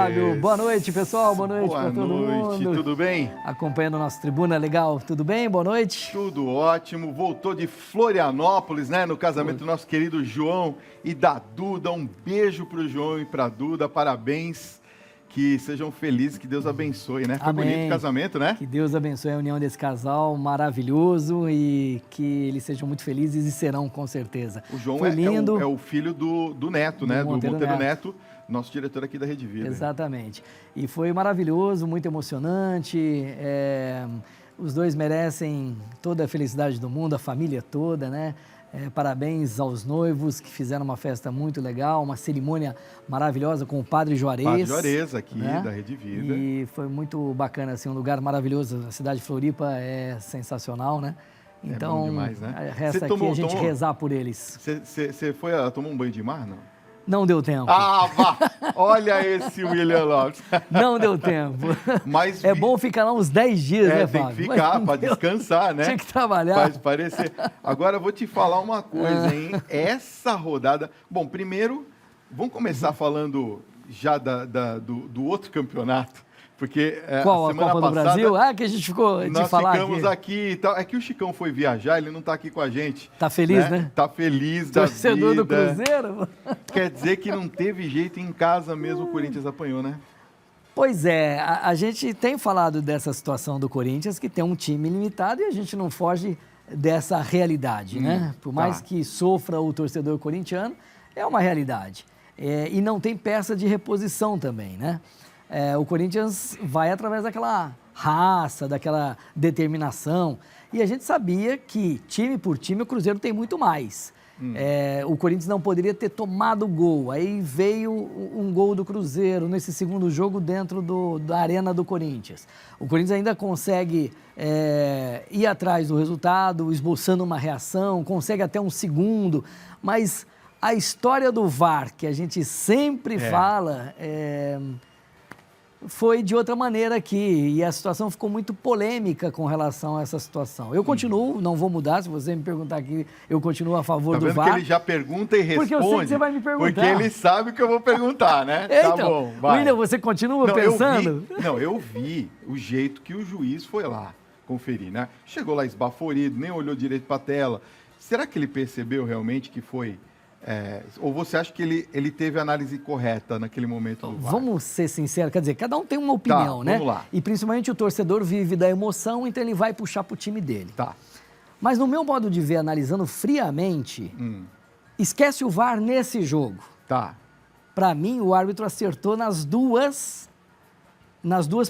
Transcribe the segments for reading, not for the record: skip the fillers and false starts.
Fábio. Boa noite, pessoal. Boa noite para todo mundo. Boa noite, tudo bem? Acompanhando o nosso Tribuna Legal. Tudo bem? Boa noite. Tudo ótimo. Voltou de Florianópolis, né? No casamento do nosso querido João e da Duda. Um beijo pro João e pra Duda. Parabéns. Que sejam felizes, que Deus abençoe, né? Foi bonito o casamento, né? Que Deus abençoe a união desse casal maravilhoso e que eles sejam muito felizes e serão, com certeza. O João Foi lindo. É o filho do Neto, né? Do Monteiro Neto, nosso diretor aqui da Rede Vida. Exatamente. E foi maravilhoso, muito emocionante. Os dois merecem toda a felicidade do mundo, a família toda, né? Parabéns aos noivos que fizeram uma festa muito legal, uma cerimônia maravilhosa com o Padre Juarez. Padre Juarez aqui, né? Da Rede Vida. E foi muito bacana, assim, um lugar maravilhoso. A cidade de Floripa é sensacional, né? Então, bom demais, né? Resta aqui a gente rezar por eles. Você tomou um banho de mar, não? Não deu tempo. Ah, vá! Olha esse William Lopes. Não deu tempo. Mas é bom ficar lá uns 10 dias, né, Fábio? Tem que ficar para descansar, né? Tinha que trabalhar. Faz parecer. Agora eu vou te falar uma coisa, hein? Essa rodada... Bom, primeiro, vamos começar falando já do outro campeonato. Porque qual? A semana Copa passada, do Brasil? Que a gente ficou de falar aqui. Nós ficamos aqui e tal. É que o Chicão foi viajar, ele não está aqui com a gente. Tá feliz, né? Tá feliz da vida. Torcedor do Cruzeiro. Quer dizer que não teve jeito, em casa mesmo o Corinthians apanhou, né? Pois é, a gente tem falado dessa situação do Corinthians, que tem um time limitado e a gente não foge dessa realidade, né? Por mais que sofra o torcedor corintiano, é uma realidade. E não tem peça de reposição também, né? O Corinthians vai através daquela raça, daquela determinação. E a gente sabia que, time por time, o Cruzeiro tem muito mais. O Corinthians não poderia ter tomado gol. Aí veio um gol do Cruzeiro nesse segundo jogo dentro da arena do Corinthians. O Corinthians ainda consegue ir atrás do resultado, esboçando uma reação, consegue até um segundo. Mas a história do VAR, que a gente sempre fala... foi de outra maneira aqui, e a situação ficou muito polêmica com relação a essa situação. Eu continuo, não vou mudar, se você me perguntar aqui, eu continuo a favor do VAR. Tá vendo que ele já pergunta e responde? Porque eu sei que você vai me perguntar. Porque ele sabe o que eu vou perguntar, né? Então, tá bom, vai. William, você continua pensando? Eu vi o jeito que o juiz foi lá conferir, né? Chegou lá esbaforido, nem olhou direito para a tela. Será que ele percebeu realmente que foi... ou você acha que ele teve a análise correta naquele momento do VAR? Vamos ser sinceros, quer dizer, cada um tem uma opinião, né? Vamos lá. E principalmente o torcedor vive da emoção, então ele vai puxar pro time dele. Tá. Mas no meu modo de ver, analisando friamente, esquece o VAR nesse jogo. Tá. Para mim, o árbitro acertou nas duas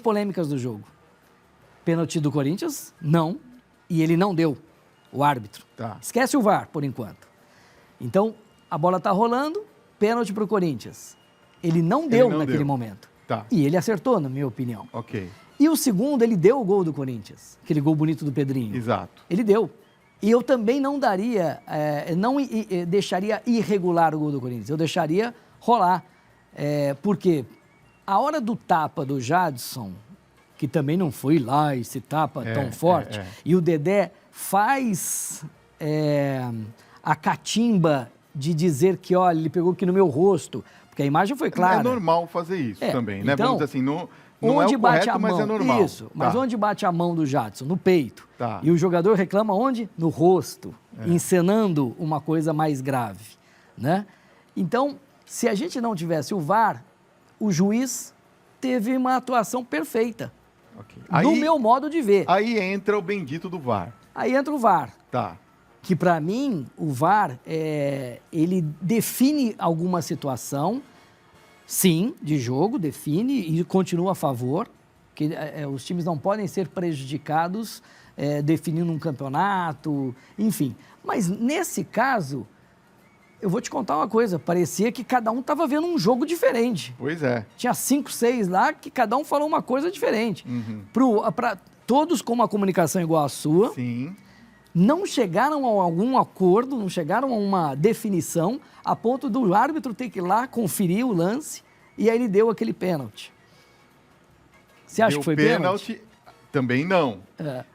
polêmicas do jogo. Pênalti do Corinthians, não, e ele não deu, o árbitro. Tá. Esquece o VAR, por enquanto. Então, a bola está rolando, pênalti para o Corinthians. Ele não deu naquele momento. Tá. E ele acertou, na minha opinião. Ok. E o segundo, ele deu o gol do Corinthians. Aquele gol bonito do Pedrinho. Exato. Ele deu. E eu também não daria, deixaria irregular o gol do Corinthians. Eu deixaria rolar. Porque a hora do tapa do Jadson, que também não foi lá esse tapa tão forte, e o Dedé faz a catimba de dizer que, olha, ele pegou aqui no meu rosto, porque a imagem foi clara. É normal fazer isso também, né? Então, vamos dizer assim, não é o correto, mas é normal. Isso, mas onde bate a mão do Jadson? No peito. Tá. E o jogador reclama onde? No rosto, encenando uma coisa mais grave, né? Então, se a gente não tivesse o VAR, o juiz teve uma atuação perfeita, do meu modo de ver. Aí entra o bendito do VAR. Aí entra o VAR. Tá. Que para mim, o VAR, ele define alguma situação, sim, de jogo, define e continua a favor, que os times não podem ser prejudicados definindo um campeonato, enfim. Mas nesse caso, eu vou te contar uma coisa, parecia que cada um estava vendo um jogo diferente. Pois é. Tinha 5, 6 lá que cada um falou uma coisa diferente. Para todos com uma comunicação igual à sua. Sim. Não chegaram a algum acordo, não chegaram a uma definição, a ponto do árbitro ter que ir lá conferir o lance, e aí ele deu aquele pênalti. Você acha que foi pênalti? também não.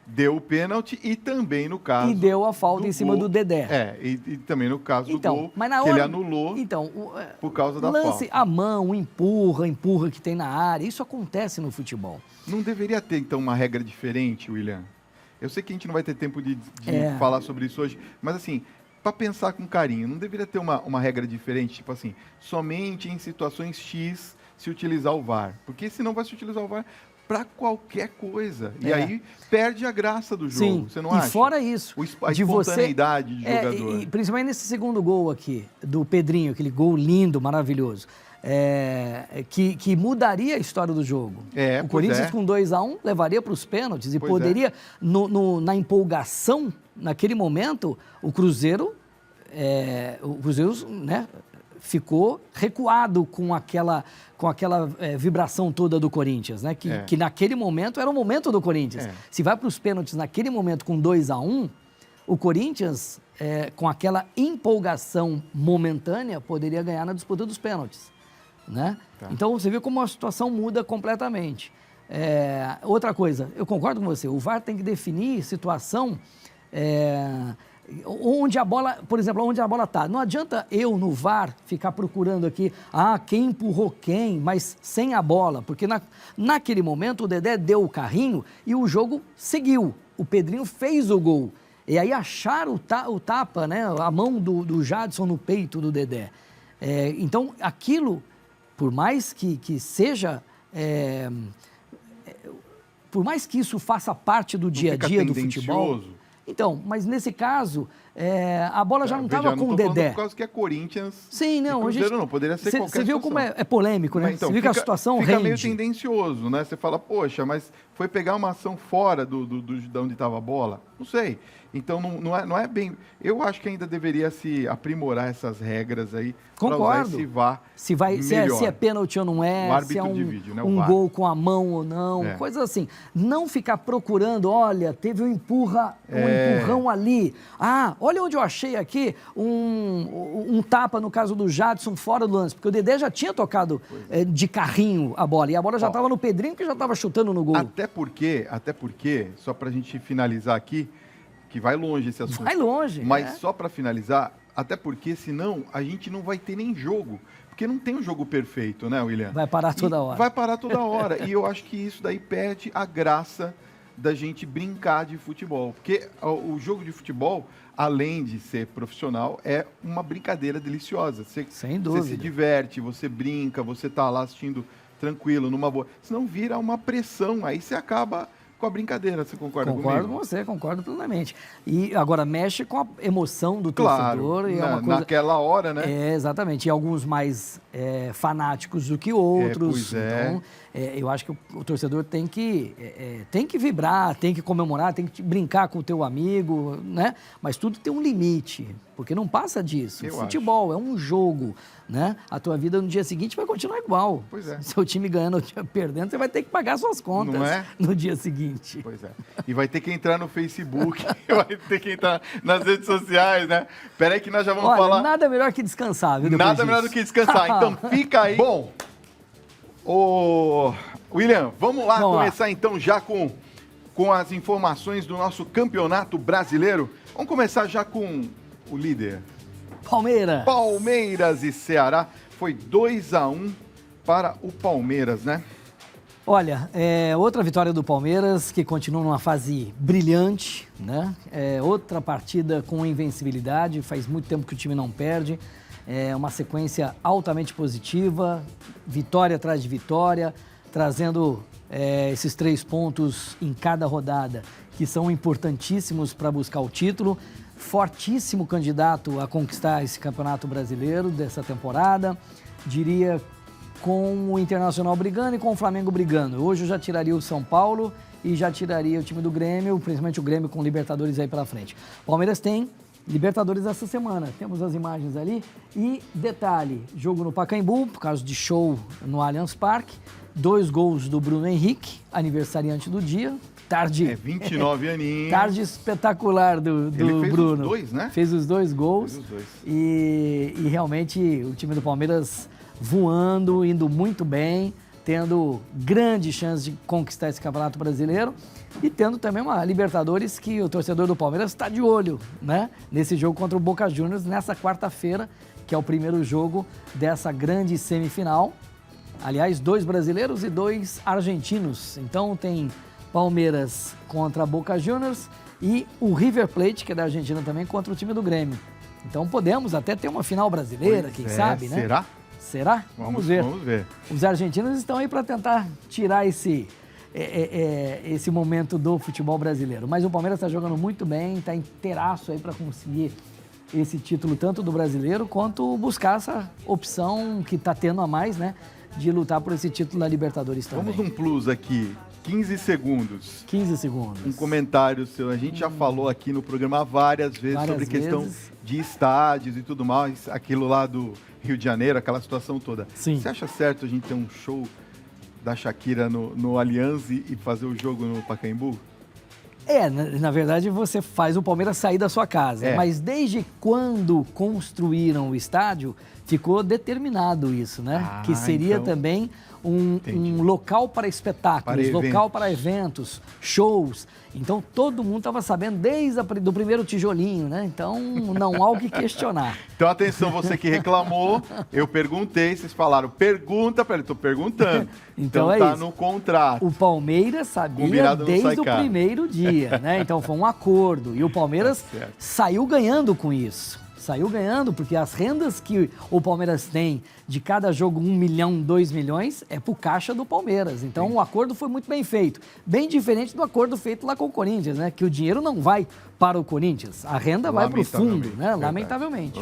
Deu o pênalti e também no caso... E deu a falta em cima do Dedé. E também no caso do gol, mas na hora, que ele anulou por causa da lance, falta. A mão, empurra que tem na área, isso acontece no futebol. Não deveria ter, então, uma regra diferente, William? Eu sei que a gente não vai ter tempo de falar sobre isso hoje, mas assim, para pensar com carinho, não deveria ter uma regra diferente? Tipo assim, somente em situações X se utilizar o VAR. Porque senão vai se utilizar o VAR para qualquer coisa. E aí perde a graça do jogo. Sim. Você não acha? E fora isso, a espontaneidade de jogador. Principalmente nesse segundo gol aqui, do Pedrinho, aquele gol lindo, maravilhoso. Que mudaria a história do jogo. O Corinthians com 2-1 levaria para os pênaltis e poderia, na empolgação, naquele momento, o Cruzeiro, né, ficou recuado com aquela vibração toda do Corinthians, né? Que naquele momento era o momento do Corinthians. Se vai para os pênaltis naquele momento com 2-1, o Corinthians, com aquela empolgação momentânea, poderia ganhar na disputa dos pênaltis. Né? Então, você vê como a situação muda completamente. Outra coisa, eu concordo com você, o VAR tem que definir situação onde a bola, por exemplo, onde a bola está. Não adianta eu, no VAR, ficar procurando aqui, quem empurrou quem, mas sem a bola, porque naquele momento o Dedé deu o carrinho e o jogo seguiu. O Pedrinho fez o gol. E aí acharam o tapa, né? A mão do Jadson no peito do Dedé. Então, aquilo... Por mais que seja, por mais que isso faça parte do dia a dia do futebol. Então, mas nesse caso, a bola já não estava com o Dedé. Por causa que é Corinthians. Sim, não. Cruzeiro não, poderia ser qualquer situação. Você viu como é polêmico, né? Então, você viu que a situação fica rende. Meio tendencioso, né? Você fala, poxa, mas foi pegar uma ação fora de onde estava a bola? Não sei. Então, não é bem... Eu acho que ainda deveria se aprimorar essas regras aí. Concordo. Para usar esse VAR se é pênalti ou não é, se é um gol com a mão ou não, coisas assim. Não ficar procurando, olha, teve um empurrão ali. Olha onde eu achei aqui um tapa, no caso do Jadson, fora do lance. Porque o Dedé já tinha tocado de carrinho a bola. E a bola já estava no Pedrinho, que já estava chutando no gol. Até porque, só para a gente finalizar aqui, que vai longe esse assunto. Vai longe. Mas só para finalizar, até porque senão a gente não vai ter nem jogo. Porque não tem um jogo perfeito, né, William? Vai parar toda hora. Vai parar toda hora. E eu acho que isso daí perde a graça da gente brincar de futebol. Porque o jogo de futebol, além de ser profissional, é uma brincadeira deliciosa. Sem dúvida. Você se diverte, você brinca, você tá lá assistindo tranquilo, numa boa. Senão vira uma pressão, aí você acaba com a brincadeira. Você concorda comigo? Concordo com você, concordo plenamente. E agora mexe com a emoção do torcedor. Claro, e é uma coisa... naquela hora, né? Exatamente. E alguns mais fanáticos do que outros. Então, eu acho que o torcedor tem que vibrar, tem que comemorar, tem que brincar com o teu amigo, né? Mas tudo tem um limite, porque não passa disso. Futebol é um jogo, né? A tua vida no dia seguinte vai continuar igual. Pois é. Seu time ganhando ou perdendo, você vai ter que pagar suas contas no dia seguinte. Pois é. E vai ter que entrar no Facebook, vai ter que entrar nas redes sociais, né? Peraí que nós já vamos falar... Nada melhor que descansar, viu? Nada melhor do que descansar. Então fica aí. Bom, William, vamos começar então já com as informações do nosso Campeonato Brasileiro. Vamos começar já com o líder. Palmeiras e Ceará. Foi 2-1 para o Palmeiras, né? Olha, outra vitória do Palmeiras, que continua numa fase brilhante, né? Outra partida com invencibilidade, faz muito tempo que o time não perde. Uma sequência altamente positiva, vitória atrás de vitória, trazendo esses 3 pontos em cada rodada, que são importantíssimos para buscar o título. Fortíssimo candidato a conquistar esse Campeonato Brasileiro dessa temporada, diria, com o Internacional brigando e com o Flamengo brigando. Hoje eu já tiraria o São Paulo e já tiraria o time do Grêmio, principalmente o Grêmio com Libertadores aí pela frente. Palmeiras tem Libertadores essa semana, temos as imagens ali. E detalhe, jogo no Pacaembu, por causa de show no Allianz Parque, 2 gols do Bruno Henrique, aniversariante do dia. Tarde. 29 aninhos. Tarde espetacular do Ele fez Bruno. Os 2, né? Fez os 2 gols. Fez os 2. E realmente o time do Palmeiras voando, indo muito bem, tendo grande chance de conquistar esse Campeonato Brasileiro e tendo também uma Libertadores que o torcedor do Palmeiras está de olho, né? Nesse jogo contra o Boca Juniors, nessa quarta-feira, que é o primeiro jogo dessa grande semifinal. Aliás, 2 brasileiros e 2 argentinos. Então tem Palmeiras contra Boca Juniors e o River Plate, que é da Argentina também, contra o time do Grêmio. Então podemos até ter uma final brasileira, quem sabe, né? Será? Será? Vamos ver. Vamos ver. Os argentinos estão aí para tentar tirar esse momento do futebol brasileiro. Mas o Palmeiras está jogando muito bem, está inteiraço aí para conseguir esse título tanto do brasileiro quanto buscar essa opção que está tendo a mais, né? De lutar por esse título da Libertadores também. Vamos um plus aqui. 15 segundos. 15 segundos. Um comentário seu. A gente já falou aqui no programa várias vezes sobre questão de estádios e tudo mais. Aquilo lá do Rio de Janeiro, aquela situação toda. Sim. Você acha certo a gente ter um show da Shakira no Allianz e fazer o jogo no Pacaembu? Na verdade, você faz o Palmeiras sair da sua casa. Mas desde quando construíram o estádio, ficou determinado isso, né? Que seria então também um local para espetáculos, local para eventos, shows. Então, todo mundo estava sabendo desde o primeiro tijolinho, né? Então, não há o que questionar. Então, atenção, você que reclamou, eu perguntei, vocês falaram, pergunta para ele, estou perguntando. Então tá no contrato. O Palmeiras sabia desde o primeiro dia, né? Então, foi um acordo. E o Palmeiras saiu ganhando com isso. Saiu ganhando, porque as rendas que o Palmeiras tem de cada jogo, 1 milhão, 2 milhões, é pro caixa do Palmeiras. Então, o acordo foi muito bem feito. Bem diferente do acordo feito lá com o Corinthians, né? Que o dinheiro não vai para o Corinthians. A renda vai pro fundo, né? Verdade. Lamentavelmente.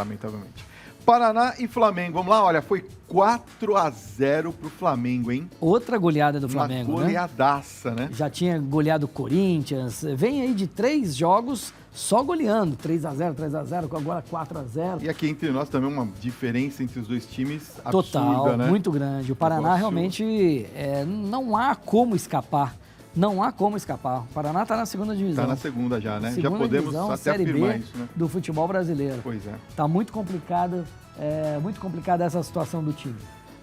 Paraná e Flamengo. Vamos lá, olha, foi 4-0 pro Flamengo, hein? Outra goleada do Flamengo, uma goleadaça, né? Já tinha goleado o Corinthians. Vem aí de 3 jogos só goleando. 3-0, 3-0, agora 4-0. E aqui entre nós também uma diferença entre os dois times absurda, total, né? Muito grande. O Paraná realmente não há como escapar. Não há como escapar. O Paraná está na segunda divisão. Está na segunda já, né? Segunda já podemos divisão, até Série afirmar B isso, né? Do futebol brasileiro. Pois é. Está muito complicada essa situação do time.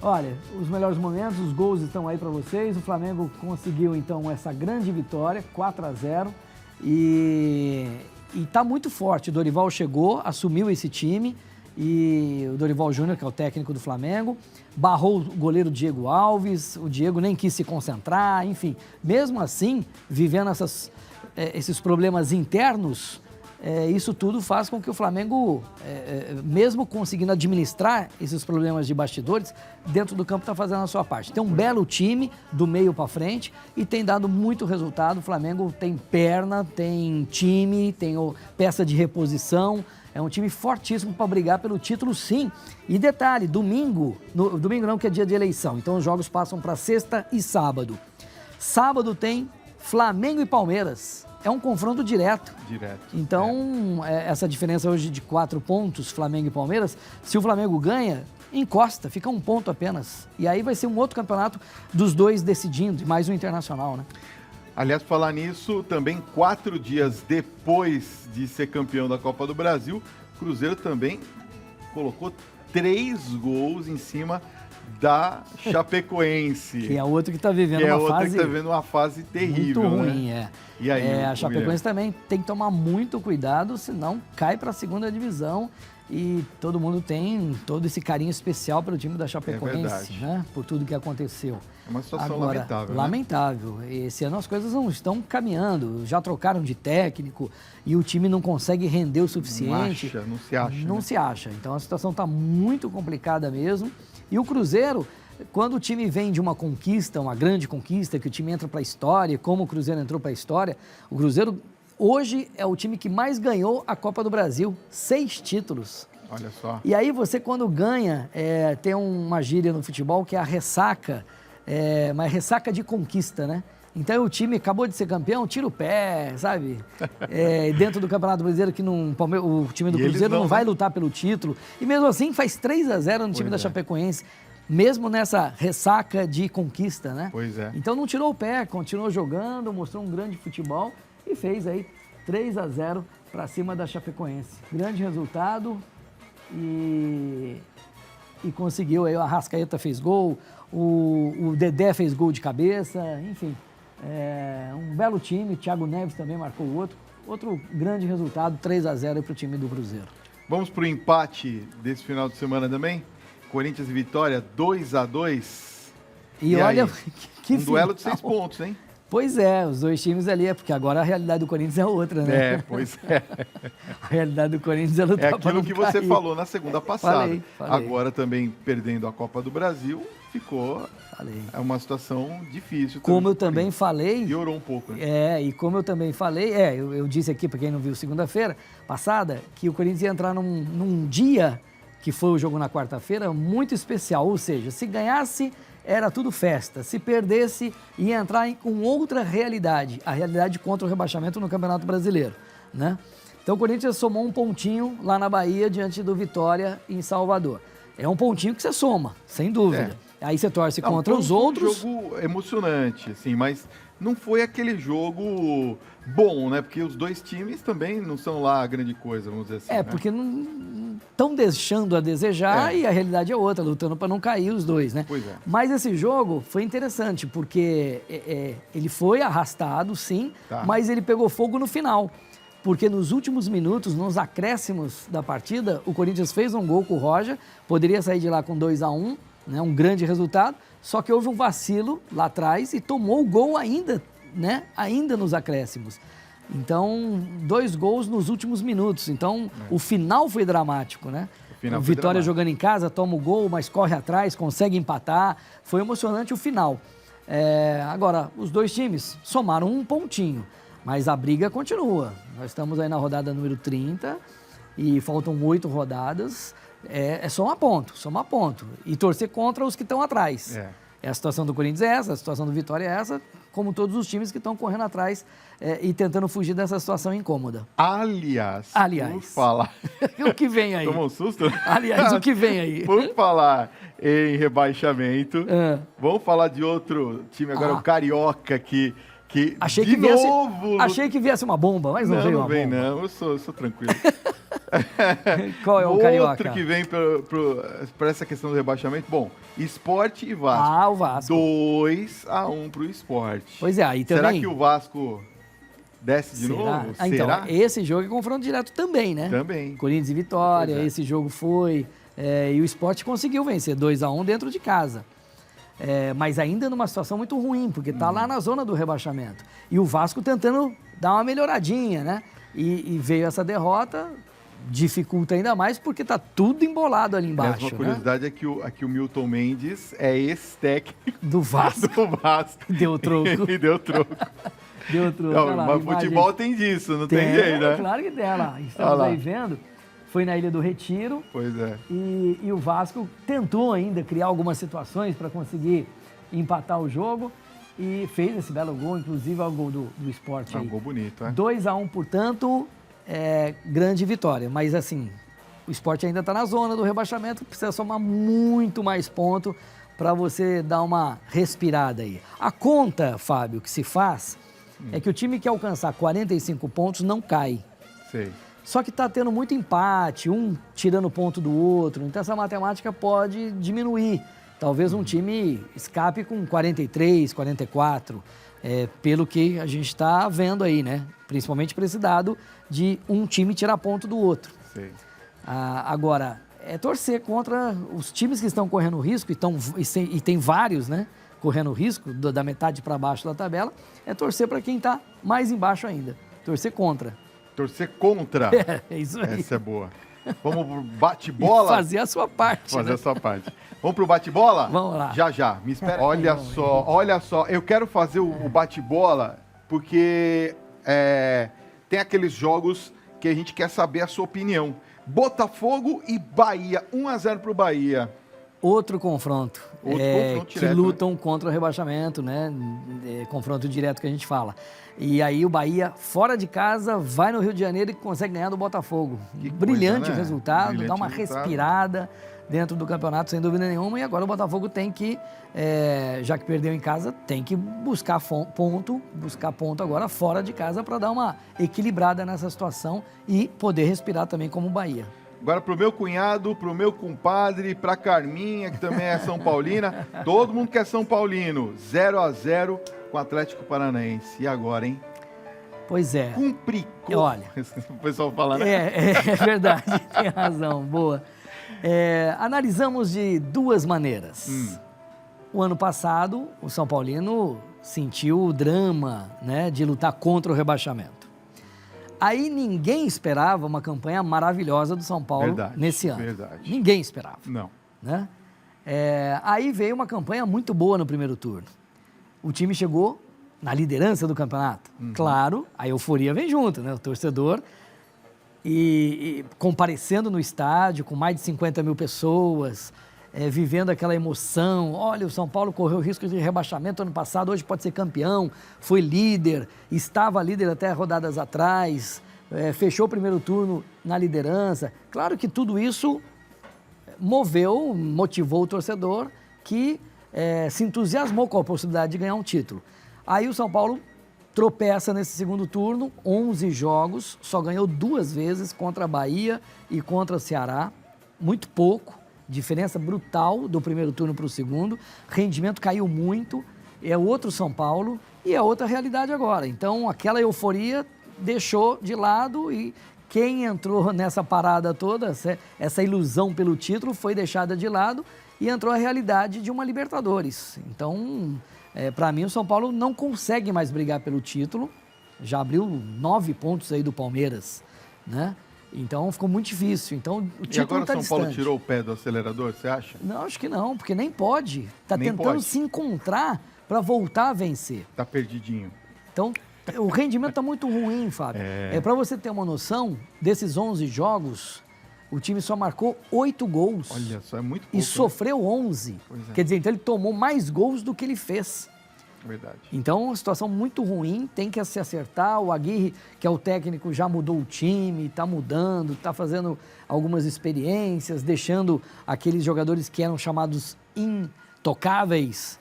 Olha, os melhores momentos, os gols estão aí para vocês. O Flamengo conseguiu, então, essa grande vitória, 4-0. E está muito forte. O Dorival chegou, assumiu esse time. E o Dorival Júnior, que é o técnico do Flamengo, barrou o goleiro Diego Alves. O Diego nem quis se concentrar, enfim. Mesmo assim, vivendo esses problemas internos, isso tudo faz com que o Flamengo, mesmo conseguindo administrar esses problemas de bastidores, dentro do campo está fazendo a sua parte. Tem um belo time do meio para frente e tem dado muito resultado. O Flamengo tem perna, tem time, tem peça de reposição. É um time fortíssimo para brigar pelo título, sim. E detalhe, domingo não, que é dia de eleição. Então os jogos passam para sexta e sábado. Sábado tem Flamengo e Palmeiras. É um confronto direto. Então, essa diferença hoje de 4 pontos, Flamengo e Palmeiras, se o Flamengo ganha, encosta, fica 1 ponto apenas. E aí vai ser um outro campeonato dos dois decidindo, mais um internacional, né? Aliás, falar nisso, também 4 dias depois de ser campeão da Copa do Brasil, o Cruzeiro também colocou 3 gols em cima da Chapecoense. Que é outro que está vivendo uma fase terrível, muito ruim, né? E aí, a Chapecoense também tem que tomar muito cuidado, senão cai para a segunda divisão. E todo mundo tem todo esse carinho especial pelo time da Chapecoense, né? Por tudo que aconteceu. É uma situação lamentável, né? Lamentável. Esse ano as coisas não estão caminhando. Já trocaram de técnico e o time não consegue render o suficiente. Não se acha. Não se acha. Então a situação está muito complicada mesmo. E o Cruzeiro, quando o time vem de uma conquista, uma grande conquista, que o time entra para a história, como o Cruzeiro entrou para a história, o Cruzeiro hoje é o time que mais ganhou a Copa do Brasil, 6 títulos. Olha só. E aí você, quando ganha, tem uma gíria no futebol que é a ressaca, uma ressaca de conquista, né? Então o time acabou de ser campeão, tira o pé, sabe? Dentro do Campeonato Brasileiro, que o time do Cruzeiro não vai lutar pelo título. E mesmo assim faz 3-0 no time da Chapecoense, mesmo nessa ressaca de conquista, né? Pois é. Então não tirou o pé, continuou jogando, mostrou um grande futebol e fez aí 3-0 para cima da Chapecoense. Grande resultado e e conseguiu. Aí o Arrascaeta fez gol, o Dedé fez gol de cabeça, enfim. Um belo time, Thiago Neves também marcou outro grande resultado, 3-0 para o time do Cruzeiro. Vamos para o empate desse final de semana também? Corinthians e Vitória, 2-2. E olha, aí? que duelo de 6 pontos, hein? Pois é, os dois times ali, porque agora a realidade do Corinthians é outra, né? Pois é. A realidade do Corinthians é lutar pra aquilo não que você cair. falou na segunda passada. Falei. Agora também perdendo a Copa do Brasil, ficou uma situação difícil. Como eu também falei... Piorou um pouco, né? E como eu também falei, eu disse aqui, para quem não viu segunda-feira passada, que o Corinthians ia entrar num dia, que foi o jogo na quarta-feira, muito especial. Ou seja, se ganhasse, era tudo festa. Se perdesse, ia entrar com outra realidade. A realidade contra o rebaixamento no Campeonato Brasileiro, né? Então o Corinthians somou um pontinho lá na Bahia, diante do Vitória em Salvador. É um pontinho que você soma, sem dúvida. Aí você torce contra os outros. Foi um jogo emocionante, assim, mas não foi aquele jogo bom, né? Porque os dois times também não são lá a grande coisa, vamos dizer assim. né? Porque não estão deixando a desejar e a realidade é outra, lutando para não cair os dois, né? Pois é. Mas esse jogo foi interessante, porque ele foi arrastado, sim, mas ele pegou fogo no final. Porque nos últimos minutos, nos acréscimos da partida, o Corinthians fez um gol com o Roger, poderia sair de lá com 2-1, né, um grande resultado, só que houve um vacilo lá atrás e tomou o gol ainda, né, ainda nos acréscimos. Então, 2 gols nos últimos minutos. Então, o final foi dramático, né? O Vitória jogando em casa, toma o gol, mas corre atrás, consegue empatar. Foi emocionante o final. Agora, os dois times somaram um pontinho, mas a briga continua. Nós estamos aí na rodada número 30 e faltam 8 rodadas. É somar ponto. E torcer contra os que estão atrás. A situação do Corinthians é essa, a situação do Vitória é essa, como todos os times que estão correndo atrás e tentando fugir dessa situação incômoda. Aliás. Por falar... O que vem aí? Tomou um susto? Aliás, o que vem aí? Por falar em rebaixamento, vamos falar de outro time agora, o Carioca, que achei que viesse uma bomba, mas não veio uma bomba. Não, eu sou tranquilo. Qual é o Carioca? Outro que vem para essa questão do rebaixamento, bom, Sport e Vasco. O Vasco. 2-1 pro Sport. Pois é, aí também... Será que o Vasco desce de novo? Então, esse jogo é confronto direto também, né? Também. Corinthians e Vitória, esse jogo foi... e o Sport conseguiu vencer 2-1 dentro de casa. Mas ainda numa situação muito ruim, porque está lá na zona do rebaixamento. E o Vasco tentando dar uma melhoradinha, né? E veio essa derrota, dificulta ainda mais, porque está tudo embolado ali embaixo. Uma curiosidade é que o Milton Mendes é ex-técnico do Vasco. Deu troco. E deu troco. Deu troco. Não, mas futebol tem disso, não tem jeito, né? Claro que tem, olha lá. Estamos aí vendo. Foi na Ilha do Retiro. Pois é. E o Vasco tentou ainda criar algumas situações para conseguir empatar o jogo e fez esse belo gol, inclusive o gol do Sport. Um gol bonito, 2-1, portanto, grande vitória. Mas assim, o Sport ainda está na zona do rebaixamento, precisa somar muito mais ponto para você dar uma respirada aí. A conta, Fábio, que se faz é que o time que alcançar 45 pontos não cai. Sei. Só que está tendo muito empate, um tirando ponto do outro, então essa matemática pode diminuir. Talvez um time escape com 43, 44, pelo que a gente está vendo aí, né? Principalmente para esse dado de um time tirar ponto do outro. Sei. Agora, torcer contra os times que estão correndo risco, e tem vários, né? Correndo risco, da metade para baixo da tabela, torcer para quem está mais embaixo ainda. Torcer contra. Torcer contra. É isso aí. Essa é boa. Vamos pro bate-bola? Fazer a sua parte. Fazer a sua parte. Vamos pro bate-bola? Vamos lá. Já. Me espera. Olha só. Eu quero fazer o bate-bola porque tem aqueles jogos que a gente quer saber a sua opinião. Botafogo e Bahia. 1-0 pro Bahia. Outro confronto. Confronto que direto, lutam contra o rebaixamento, né? Confronto direto que a gente fala. E aí o Bahia, fora de casa, vai no Rio de Janeiro e consegue ganhar do Botafogo. Brilhante resultado, dá uma respirada dentro do campeonato, sem dúvida nenhuma. E agora o Botafogo tem que, já que perdeu em casa, tem que buscar ponto agora fora de casa para dar uma equilibrada nessa situação e poder respirar também como o Bahia. Agora pro meu cunhado, pro meu compadre, pra Carminha, que também é São Paulina. Todo mundo que é São Paulino. 0-0 com o Atlético Paranaense. E agora, hein? Pois é. Complicou. Olha. O pessoal fala, né? É verdade, tem razão, boa. Analisamos de duas maneiras. O ano passado, o São Paulino sentiu o drama, né, de lutar contra o rebaixamento. Aí ninguém esperava uma campanha maravilhosa do São Paulo nesse ano. Verdade. Ninguém esperava. Não. Né? Aí veio uma campanha muito boa no primeiro turno. O time chegou na liderança do campeonato. Claro, a euforia vem junto, né? O torcedor e comparecendo no estádio com mais de 50 mil pessoas, vivendo aquela emoção. Olha, o São Paulo correu risco de rebaixamento ano passado, hoje pode ser campeão, foi líder, estava líder até rodadas atrás, fechou o primeiro turno na liderança. Claro que tudo isso motivou o torcedor que se entusiasmou com a possibilidade de ganhar um título. Aí o São Paulo tropeça nesse segundo turno, 11 jogos, só ganhou 2 vezes contra a Bahia e contra o Ceará, muito pouco, diferença brutal do primeiro turno para o segundo, rendimento caiu muito, é outro São Paulo e é outra realidade agora. Então aquela euforia deixou de lado e quem entrou nessa parada toda, essa ilusão pelo título foi deixada de lado e entrou a realidade de uma Libertadores. Então, para mim, o São Paulo não consegue mais brigar pelo título, já abriu 9 pontos aí do Palmeiras, né? Então, ficou muito difícil. Então, o título e agora tá o São Paulo distante. tirou o pé do acelerador, você acha? Não, acho que não, porque nem pode. Está tentando pode. se encontrar para voltar a vencer. Tá perdidinho. Então, o rendimento está muito ruim, Fábio. Para você ter uma noção, desses 11 jogos, o time só marcou 8 gols. Olha só, é muito pouco. E sofreu 11. Pois é. Quer dizer, então ele tomou mais gols do que ele fez. Verdade. Então, uma situação muito ruim, tem que se acertar. O Aguirre, que é o técnico, já mudou o time, está mudando, está fazendo algumas experiências, deixando aqueles jogadores que eram chamados intocáveis,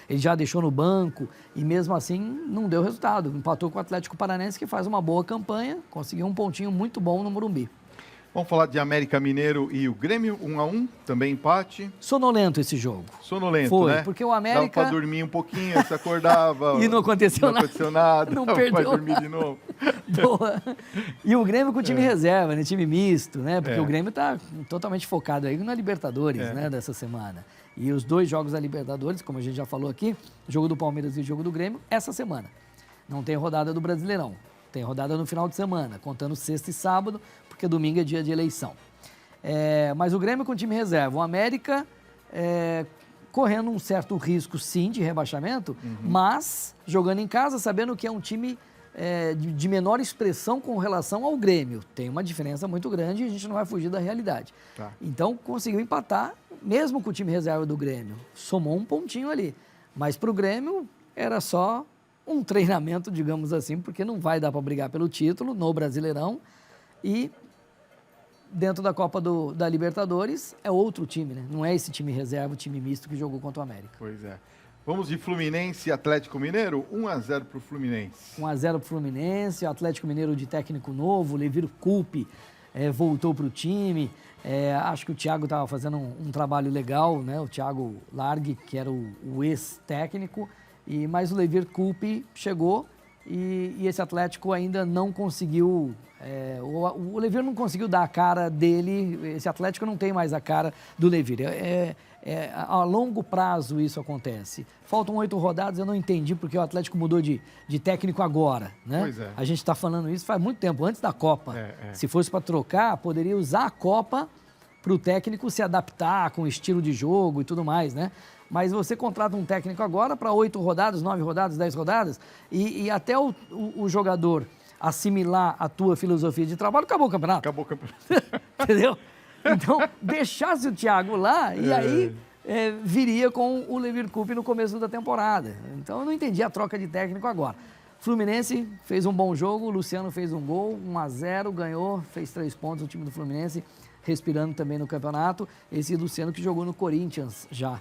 ele já deixou no banco e mesmo assim não deu resultado. Empatou com o Atlético Paranaense, que faz uma boa campanha, conseguiu um pontinho muito bom no Morumbi. Vamos falar de América Mineiro e o Grêmio, 1-1, também empate. Sonolento esse jogo. Sonolento, Foi, né? porque o América... Dava pra dormir um pouquinho, se acordava. E não aconteceu nada. Não aconteceu nada. Não Vai perdeu. dormir de novo. Boa. E o Grêmio com time reserva, né? Time misto, né? Porque o Grêmio está totalmente focado aí na Libertadores, né? Dessa semana. E os 2 jogos da Libertadores, como a gente já falou aqui, jogo do Palmeiras e jogo do Grêmio, essa semana. Não tem rodada do Brasileirão. Tem rodada no final de semana, contando sexta e sábado, porque domingo é dia de eleição. Mas o Grêmio com time reserva. O América correndo um certo risco, sim, de rebaixamento, mas jogando em casa, sabendo que é um time de menor expressão com relação ao Grêmio. Tem uma diferença muito grande e a gente não vai fugir da realidade. Tá. Então, conseguiu empatar, mesmo com o time reserva do Grêmio. Somou um pontinho ali. Mas para o Grêmio, era só um treinamento, digamos assim, porque não vai dar para brigar pelo título no Brasileirão e dentro da Copa da Libertadores é outro time, né? Não é esse time reserva, o time misto que jogou contra o América. Pois é. Vamos de Fluminense e Atlético Mineiro, 1-0 para o Fluminense. 1-0 para o Fluminense, o Atlético Mineiro de técnico novo, Levir Coupe voltou para o time. Acho que o Thiago estava fazendo um trabalho legal, né? O Thiago Largue, que era o ex-técnico, mas o Levir Coupe chegou e esse Atlético ainda não conseguiu... o Levir não conseguiu dar a cara dele, esse Atlético não tem mais a cara do Levir. A longo prazo isso acontece. Faltam 8 rodadas, eu não entendi porque o Atlético mudou de técnico agora, né? Pois é. A gente está falando isso faz muito tempo, antes da Copa. Se fosse para trocar, poderia usar a Copa para o técnico se adaptar com o estilo de jogo e tudo mais, né? Mas você contrata um técnico agora para 8 rodadas, 9 rodadas, 10 rodadas, e até o jogador assimilar a tua filosofia de trabalho, acabou o campeonato. Acabou o campeonato. Entendeu? Então, deixasse o Thiago lá e aí viria com o Levir Coupe no começo da temporada. Então, eu não entendi a troca de técnico agora. Fluminense fez um bom jogo, o Luciano fez um gol, 1-0, ganhou, fez 3 pontos o time do Fluminense, respirando também no campeonato. Esse Luciano que jogou no Corinthians já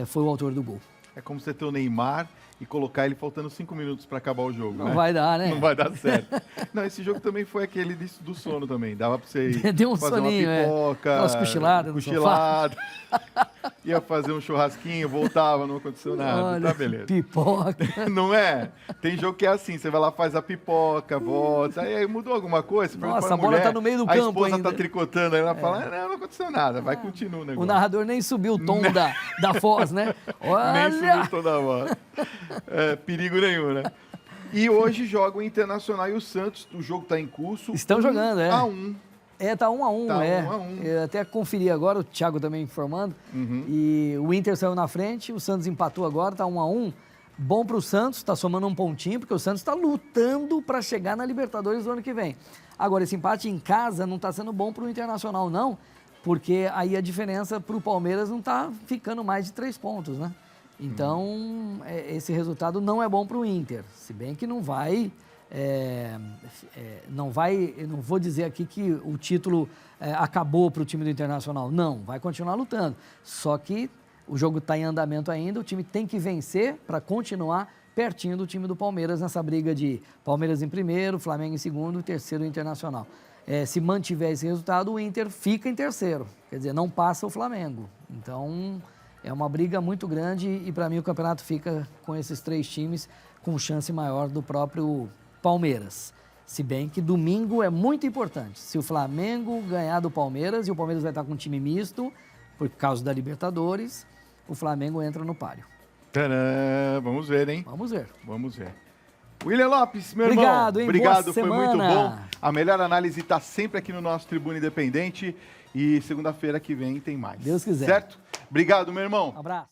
foi o autor do gol. é como você ter o Neymar e colocar ele faltando 5 minutos para acabar o jogo. Não vai dar, né? Não vai dar certo. Não, esse jogo também foi aquele do sono também. Dava para você ir Deu um fazer soninho, uma pipoca, umas cochiladas no sofá. Ia fazer um churrasquinho, voltava, não aconteceu nada. Olha, Tá, beleza. pipoca. Não é? Tem jogo que é assim, você vai lá, faz a pipoca, volta, aí mudou alguma coisa? Você Nossa, pra a bola mulher, tá no meio do a campo esposa ainda. tá tricotando, aí ela fala, não aconteceu nada, vai, continua o negócio. O narrador nem subiu o tom da voz, né? Nem Olha! subiu toda hora. Perigo nenhum, né? E hoje joga o Internacional e o Santos, o jogo tá em curso. Estão jogando, é. 1-1. Tá 1-1, Tá é. 1-1. Eu até conferi agora, o Thiago também informando. E o Inter saiu na frente, o Santos empatou agora, tá 1-1. Bom pro Santos, tá somando um pontinho, porque o Santos tá lutando para chegar na Libertadores do ano que vem. Agora, esse empate em casa não tá sendo bom pro Internacional, não, porque aí a diferença pro Palmeiras não tá ficando mais de 3 pontos, né? Então, esse resultado não é bom pro Inter, se bem que não vai... eu não vou dizer aqui que o título acabou para o time do Internacional. Não, vai continuar lutando. Só que o jogo está em andamento ainda, o time tem que vencer para continuar pertinho do time do Palmeiras nessa briga de Palmeiras em primeiro, Flamengo em segundo e terceiro Internacional. Se mantiver esse resultado, o Inter fica em terceiro, quer dizer, não passa o Flamengo. Então, é uma briga muito grande e para mim o campeonato fica com esses 3 times com chance maior do próprio Palmeiras. Se bem que domingo é muito importante. Se o Flamengo ganhar do Palmeiras, e o Palmeiras vai estar com um time misto, por causa da Libertadores, o Flamengo entra no páreo. Tcharam! Vamos ver, hein? Vamos ver. Vamos ver. William Lopes, meu Obrigado, irmão. hein? Obrigado, Boa foi semana. muito bom. A melhor análise está sempre aqui no nosso Tribuna Independente. E segunda-feira que vem tem mais. Deus quiser. Certo? Obrigado, meu irmão. Um abraço.